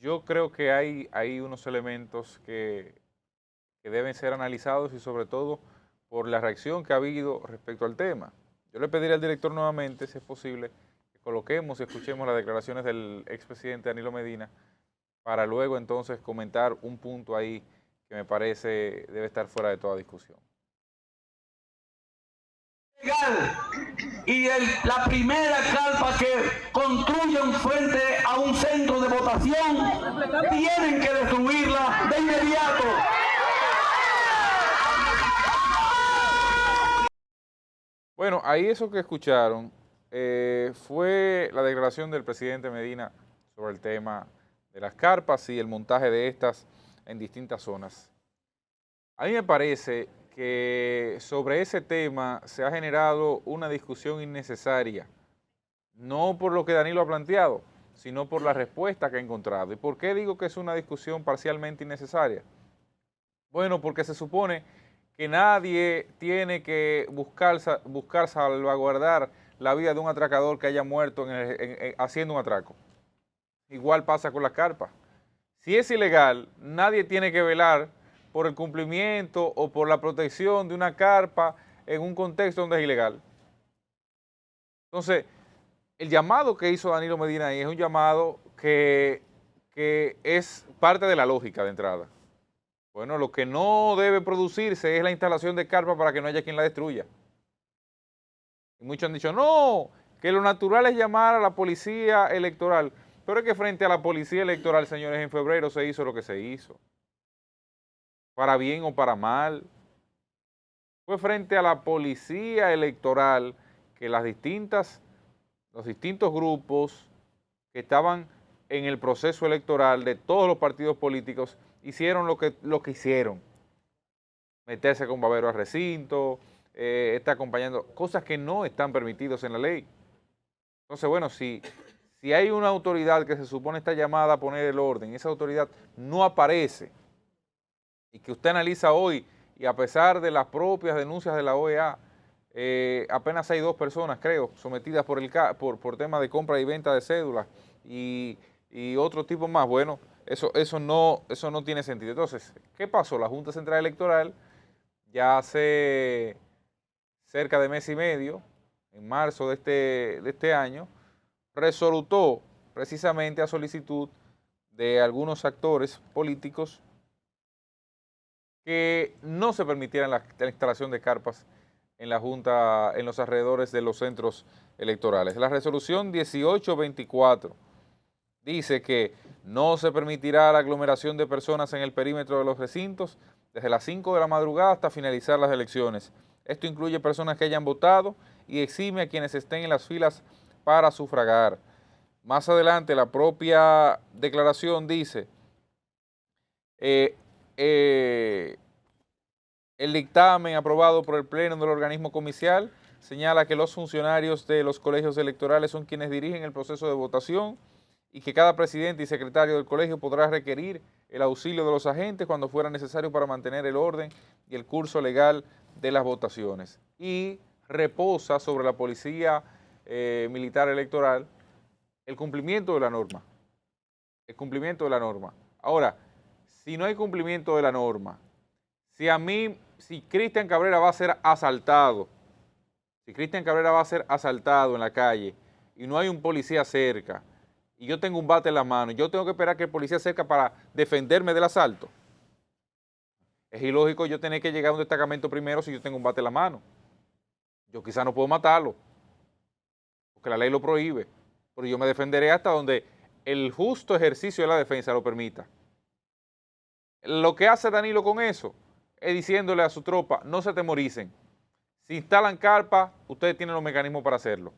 yo creo que hay unos elementos que deben ser analizados y sobre todo por la reacción que ha habido respecto al tema. Yo le pediré al director nuevamente, si es posible, que coloquemos y escuchemos las declaraciones del expresidente Danilo Medina para luego entonces comentar un punto ahí que me parece debe estar fuera de toda discusión. Y la primera carpa que construyen frente a un centro de votación tienen que destruirla de inmediato. Bueno, ahí eso que escucharon fue la declaración del presidente Medina sobre el tema de las carpas y el montaje de estas en distintas zonas. A mí me parece que sobre ese tema se ha generado una discusión innecesaria, no por lo que Danilo ha planteado, sino por la respuesta que ha encontrado. ¿Y por qué digo que es una discusión parcialmente innecesaria? Bueno, porque se supone que nadie tiene que buscar salvaguardar la vida de un atracador que haya muerto haciendo un atraco. Igual pasa con las carpas. Si es ilegal, nadie tiene que velar por el cumplimiento o por la protección de una carpa en un contexto donde es ilegal. Entonces, el llamado que hizo Danilo Medina ahí es un llamado que es parte de la lógica de entrada. Bueno, lo que no debe producirse es la instalación de carpa para que no haya quien la destruya. Y muchos han dicho, no, que lo natural es llamar a la policía electoral. Pero es que frente a la policía electoral, señores, en febrero se hizo lo que se hizo. Para bien o para mal. Fue frente a la policía electoral que los distintos grupos que estaban en el proceso electoral de todos los partidos políticos hicieron lo que hicieron. Meterse con babero al recinto, está acompañando, cosas que no están permitidas en la ley. Entonces, bueno, si hay una autoridad que se supone está llamada a poner el orden, esa autoridad no aparece, y que usted analiza hoy, y a pesar de las propias denuncias de la OEA, apenas hay 2 personas, creo, sometidas por temas de compra y venta de cédulas y otro tipo más. Bueno, eso no tiene sentido. Entonces, ¿qué pasó? La Junta Central Electoral ya hace cerca de mes y medio, en marzo de este año, resolutó precisamente a solicitud de algunos actores políticos que no se permitiera la instalación de carpas en la Junta, en los alrededores de los centros electorales. La resolución 1824 dice que no se permitirá la aglomeración de personas en el perímetro de los recintos desde las 5 de la madrugada hasta finalizar las elecciones. Esto incluye personas que hayan votado y exime a quienes estén en las filas para sufragar. Más adelante la propia declaración dice, el dictamen aprobado por el Pleno del organismo comicial señala que los funcionarios de los colegios electorales son quienes dirigen el proceso de votación y que cada presidente y secretario del colegio podrá requerir el auxilio de los agentes cuando fuera necesario para mantener el orden y el curso legal de las votaciones. Y reposa sobre la policía militar electoral el cumplimiento de la norma. El cumplimiento de la norma. Ahora, si no hay cumplimiento de la norma, si Cristian Cabrera va a ser asaltado, en la calle y no hay un policía cerca y yo tengo un bate en la mano, yo tengo que esperar que el policía cerca para defenderme del asalto. Es ilógico yo tener que llegar a un destacamento primero si yo tengo un bate en la mano. Yo quizás no puedo matarlo, porque la ley lo prohíbe, pero yo me defenderé hasta donde el justo ejercicio de la defensa lo permita. Lo que hace Danilo con eso es diciéndole a su tropa, no se atemoricen. Si instalan carpa, ustedes tienen los mecanismos para hacerlo.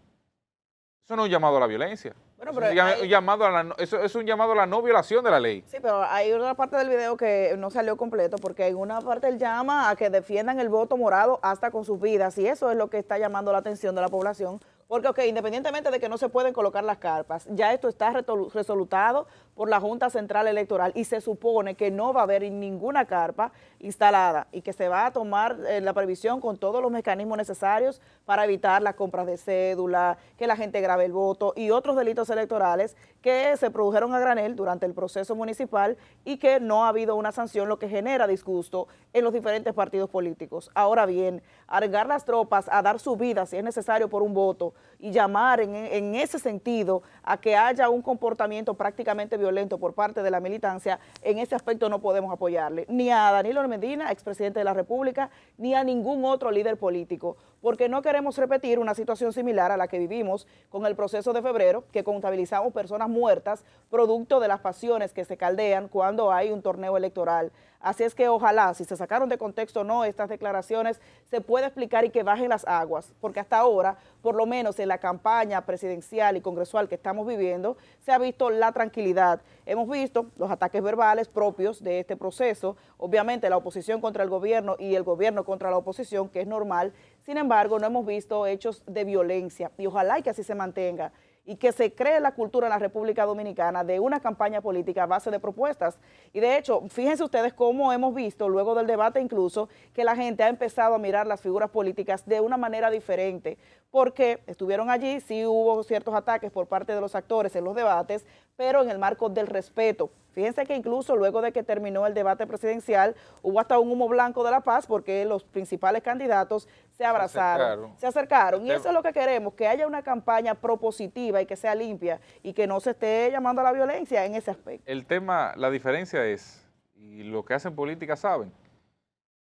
Eso no es un llamado a la violencia. Bueno, pero eso es un llamado a la no violación de la ley. Sí, pero hay una parte del video que no salió completo, porque en una parte él llama a que defiendan el voto morado hasta con sus vidas, y eso es lo que está llamando la atención de la población, porque independientemente de que no se pueden colocar las carpas, ya esto está resolutado por la Junta Central Electoral y se supone que no va a haber ninguna carpa instalada y que se va a tomar la previsión con todos los mecanismos necesarios para evitar las compras de cédula, que la gente grabe el voto y otros delitos electorales que que se produjeron a granel durante el proceso municipal y que no ha habido una sanción, lo que genera disgusto en los diferentes partidos políticos. Ahora bien, arriesgar las tropas a dar su vida, si es necesario, por un voto y llamar en ese sentido a que haya un comportamiento prácticamente violento por parte de la militancia, en ese aspecto no podemos apoyarle, ni a Danilo Medina, expresidente de la República, ni a ningún otro líder político, porque no queremos repetir una situación similar a la que vivimos con el proceso de febrero, que contabilizamos personas muertas producto de las pasiones que se caldean cuando hay un torneo electoral. Así es que ojalá, si se sacaron de contexto o no estas declaraciones, se pueda explicar y que bajen las aguas, porque hasta ahora, por lo menos en la campaña presidencial y congresual que estamos viviendo, se ha visto la tranquilidad. Hemos visto los ataques verbales propios de este proceso, obviamente la oposición contra el gobierno y el gobierno contra la oposición, que es normal. Sin embargo, no hemos visto hechos de violencia y ojalá y que así se mantenga y que se cree la cultura en la República Dominicana de una campaña política a base de propuestas. Y de hecho, fíjense ustedes cómo hemos visto, luego del debate incluso, que la gente ha empezado a mirar las figuras políticas de una manera diferente, porque estuvieron allí, sí hubo ciertos ataques por parte de los actores en los debates, pero en el marco del respeto. Fíjense que incluso luego de que terminó el debate presidencial, hubo hasta un humo blanco de la paz porque los principales candidatos se abrazaron, se acercaron. Y eso es lo que queremos, que haya una campaña propositiva y que sea limpia y que no se esté llamando a la violencia en ese aspecto. El tema, la diferencia es, y lo que hacen política saben,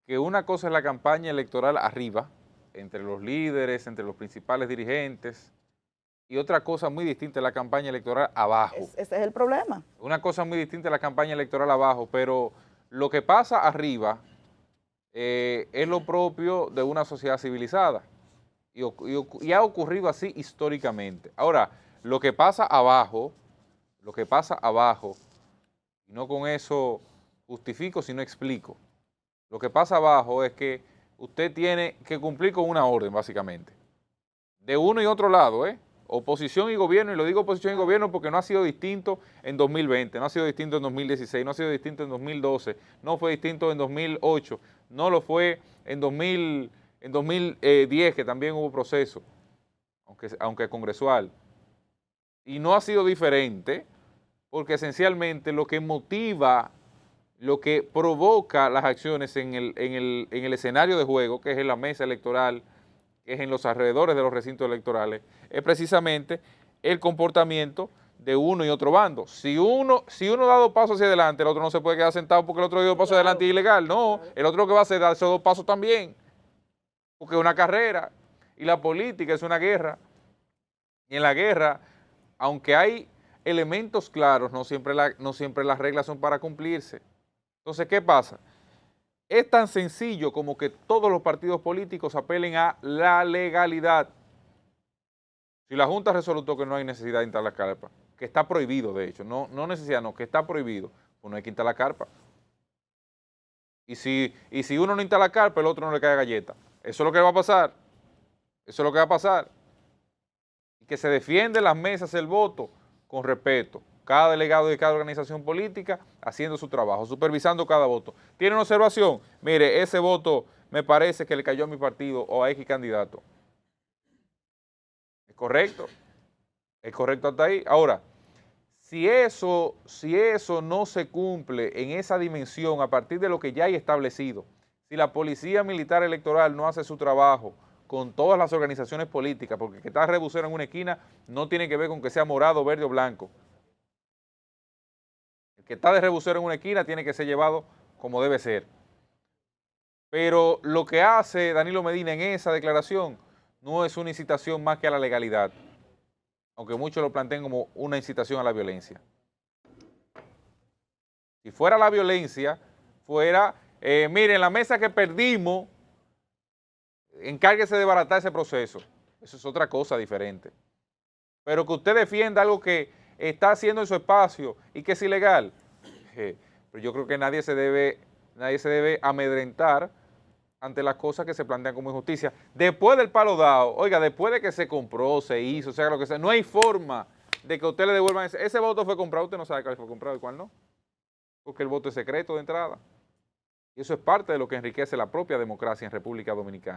que una cosa es la campaña electoral arriba, entre los líderes, entre los principales dirigentes, y otra cosa muy distinta es la campaña electoral abajo. Ese es el problema. Una cosa muy distinta es la campaña electoral abajo, pero lo que pasa arriba es lo propio de una sociedad civilizada y ha ocurrido así históricamente. Ahora, lo que pasa abajo, y no con eso justifico, sino explico, lo que pasa abajo es que usted tiene que cumplir con una orden, básicamente, de uno y otro lado, oposición y gobierno, y lo digo oposición y gobierno porque no ha sido distinto en 2020, no ha sido distinto en 2016, no ha sido distinto en 2012, no fue distinto en 2008, no lo fue en 2010, que también hubo proceso, aunque congresual, y no ha sido diferente porque esencialmente lo que motiva, lo que provoca las acciones en el escenario de juego, que es en la mesa electoral, que es en los alrededores de los recintos electorales, es precisamente el comportamiento de uno y otro bando. Si uno da 2 pasos hacia adelante, el otro no se puede quedar sentado porque el otro dio 2 pasos adelante y es ilegal. No, el otro lo que va a hacer es dar esos 2 pasos también, porque es una carrera y la política es una guerra. Y en la guerra, aunque hay elementos claros, no siempre las reglas son para cumplirse. Entonces, ¿qué pasa? Es tan sencillo como que todos los partidos políticos apelen a la legalidad. Si la Junta resolutó que no hay necesidad de instalar carpa, que está prohibido de hecho, no necesidad, no, que está prohibido, pues no hay que instalar carpa. Y si uno no instala carpa, el otro no le cae galleta. Eso es lo que va a pasar. Eso es lo que va a pasar. Y que se defiende las mesas, el voto, con respeto. Cada delegado de cada organización política haciendo su trabajo, supervisando cada voto. ¿Tiene una observación? Mire, ese voto me parece que le cayó a mi partido o a X candidato. ¿Es correcto? ¿Es correcto hasta ahí? Ahora, si eso no se cumple en esa dimensión a partir de lo que ya hay establecido, si la Policía Militar Electoral no hace su trabajo con todas las organizaciones políticas, porque que está rebusero en una esquina no tiene que ver con que sea morado, verde o blanco. Que está de rebusero en una esquina tiene que ser llevado como debe ser. Pero lo que hace Danilo Medina en esa declaración no es una incitación más que a la legalidad, aunque muchos lo planteen como una incitación a la violencia. Si fuera la violencia, fuera, miren, la mesa que perdimos, encárguese de baratar ese proceso. Eso es otra cosa diferente. Pero que usted defienda algo que está haciendo en su espacio y que es ilegal, pero yo creo que nadie se debe amedrentar ante las cosas que se plantean como injusticia. Después del palo dado, oiga, después de que se compró, se hizo, sea lo que sea, no hay forma de que usted le devuelvan ese voto fue comprado, usted no sabe cuál fue comprado y cuál no, porque el voto es secreto de entrada. Y eso es parte de lo que enriquece la propia democracia en República Dominicana.